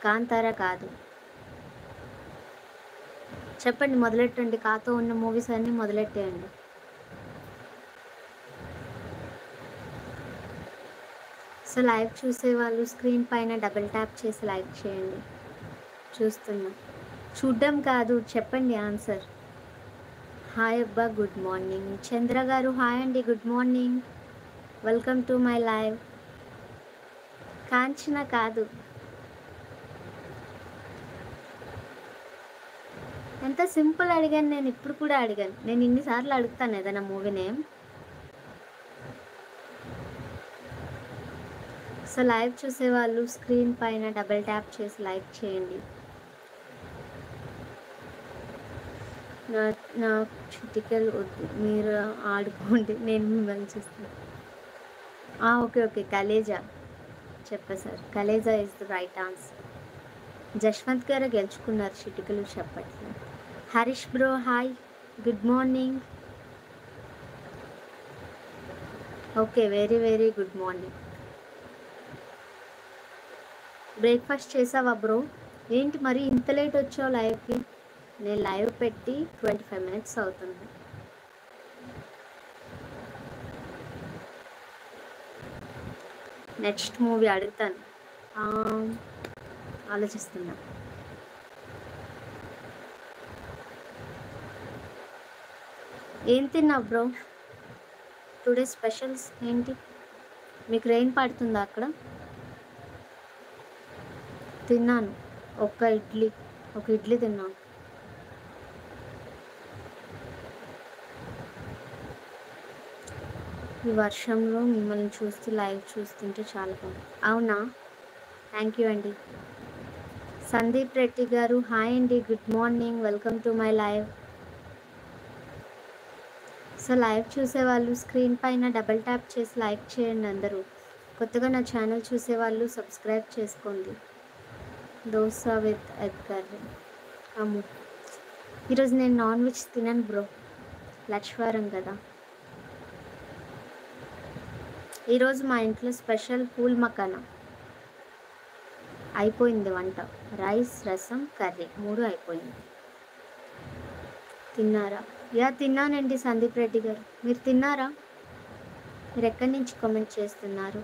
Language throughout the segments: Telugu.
కాంతార కాదు. చెప్పండి, మొదలెట్టండి. కాతో ఉన్న మూవీస్ అన్నీ మొదలెట్టేయండి. సో లైవ్ చూసేవాళ్ళు స్క్రీన్ పైన డబుల్ ట్యాప్ చేసి లైక్ చేయండి. చూస్తున్నా. చూడ్డం కాదు, చెప్పండి ఆన్సర్. హాయ్ అబ్బా, గుడ్ మార్నింగ్. చంద్ర గారు హాయ్ అండి, good morning. Welcome to my live. Kanchana కాదు. ఎంత సింపుల్ అడిగాను నేను, ఇప్పుడు కూడా అడిగాను. నేను ఇన్నిసార్లు అడుగుతాను ఏదైనా మూవీ నేమ్. సో లైవ్ చూసేవాళ్ళు స్క్రీన్ పైన డబుల్ ట్యాప్ చేసి లైక్ చేయండి. నా చిటికలు వద్దు, మీరు ఆడుకోండి, నేను మిమ్మల్ని చూస్తాను. ఓకే ఓకే, కలేజా చెప్పేశారు. Khaleja is the right answer. Jashwanth గారు గెలుచుకున్నారు చిటికలు చెప్పట్లేదు. Harish bro hi, good morning. Okay, very very good morning. Breakfast చేసావా బ్రో? ఏంటి మరి ఇంత లేట్ వచ్చావు లైవ్కి? నేను లైవ్ పెట్టి 25 minutes అవుతుంది. నెక్స్ట్ మూవీ అడుగుతాను, ఆలోచిస్తున్నా. ఏం తిన్నావు బ్రో? టుడే స్పెషల్స్ ఏంటి? మీకు రెయిన్ పడుతుందా అక్కడ? తిన్నాను, ఒక ఇడ్లీ తిన్నాను. ఈ వర్షంలో మిమ్మల్ని చూస్తూ లైవ్ చూస్తుంటే చాలా బాగుంది. అవునా, థ్యాంక్ యూ అండి. సందీప్ రెడ్డి గారు హాయ్ అండి, good morning. Welcome to my live. So live చూసేవాళ్ళు స్క్రీన్ పైన డబుల్ ట్యాప్ చేసి లైక్ చేయండి అందరూ. కొత్తగా నా ఛానల్ చూసేవాళ్ళు సబ్స్క్రైబ్ చేసుకోండి. Dosa with egg curry. Ammu, ఈరోజు నేను నాన్ వెజ్ తినను బ్రో, లక్ష్వారం కదా. ఈరోజు మా ఇంట్లో స్పెషల్ పూల్ మకానా. అయిపోయింది వంట, రైస్ రసం కర్రీ 3 అయిపోయింది. తిన్నారా? యా తిన్నానండి సందీప్ రెడ్డి గారు, మీరు తిన్నారా? మీరు ఎక్కడి నుంచి కామెంట్ చేస్తున్నారు?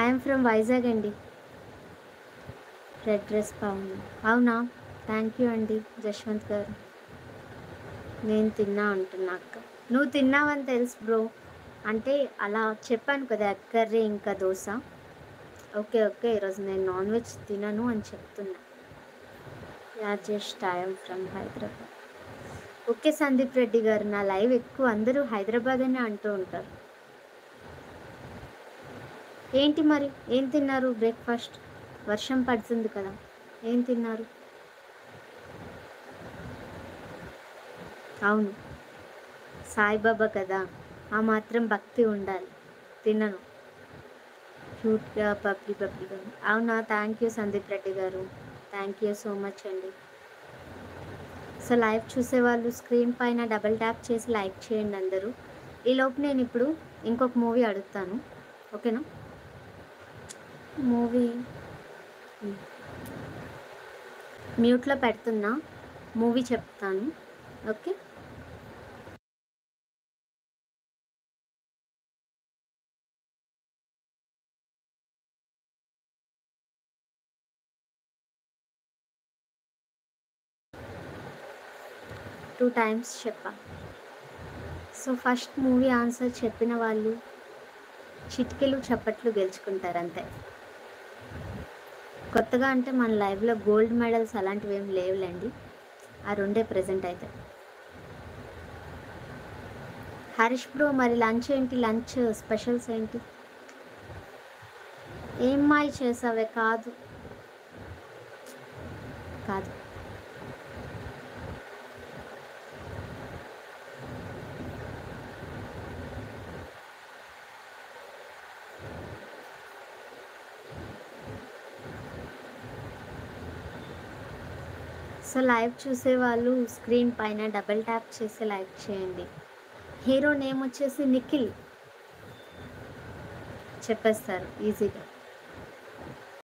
ఐఎమ్ ఫ్రమ్ వైజాగ్ అండి. రెడ్ డ్రెస్ బాగుంది. అవునా, థ్యాంక్ యూ అండి జశ్వంత్ గారు. నేను తిన్నా అంటున్నా అక్క. నువ్వు తిన్నావని తెలుసు బ్రో, అంటే అలా చెప్పాను కదా, ఎగ్ కర్రీ ఇంకా దోశ. ఓకే ఓకే, ఈరోజు నేను నాన్ వెజ్ తినను అని చెప్తున్నా. Just I'm from Hyderabad. Okay Sandeep Reddy గారు, నా లైవ్ ఎక్కువ అందరూ హైదరాబాద్ అని అంటూ ఉంటారు. ఏంటి మరి, ఏం తిన్నారు బ్రేక్ఫాస్ట్? వర్షం పడుతుంది కదా, ఏం తిన్నారు? అవును, సాయిబాబా కదా, ఆ మాత్రం భక్తి ఉండాలి. తినను, క్యూట్గా పబ్లిగా. అవునా, థ్యాంక్ యూ సందీప్ రెడ్డి గారు, థ్యాంక్ యూ సో మచ్ అండి. సో లైవ్ చూసేవాళ్ళు స్క్రీన్ పైన డబుల్ ట్యాప్ చేసి లైక్ చేయండి అందరూ. ఈలోపు నేను ఇప్పుడు ఇంకొక మూవీ అడుగుతాను, ఓకేనా? మూవీ మ్యూట్లో పెడుతున్నా, మూవీ చెప్తాను, ఓకే? టూ టైమ్స్ చెప్పా. సో ఫస్ట్ మూవీ ఆన్సర్ చెప్పిన వాళ్ళు చిటికెలు చప్పట్లు గెలుచుకుంటారు అంతే. కొత్తగా అంటే మన లైవ్లో గోల్డ్ మెడల్స్ అలాంటివి ఏం లేవులేండి, ఆ రెండే ప్రజెంట్ అయితే. హరీష్ బ్రో, మరి లంచ్ ఏంటి? లంచ్ స్పెషల్స్ ఏంటి? ఏం మాయ చేసావే? కాదు కాదు, సో లైవ్ చూసేవాళ్ళు స్క్రీన్ పైన డబుల్ ట్యాప్ చేసి లైక్ చేయండి. హీరో నేమ్ వచ్చేసి నిఖిల్, చెప్పేస్తారు ఈజీగా.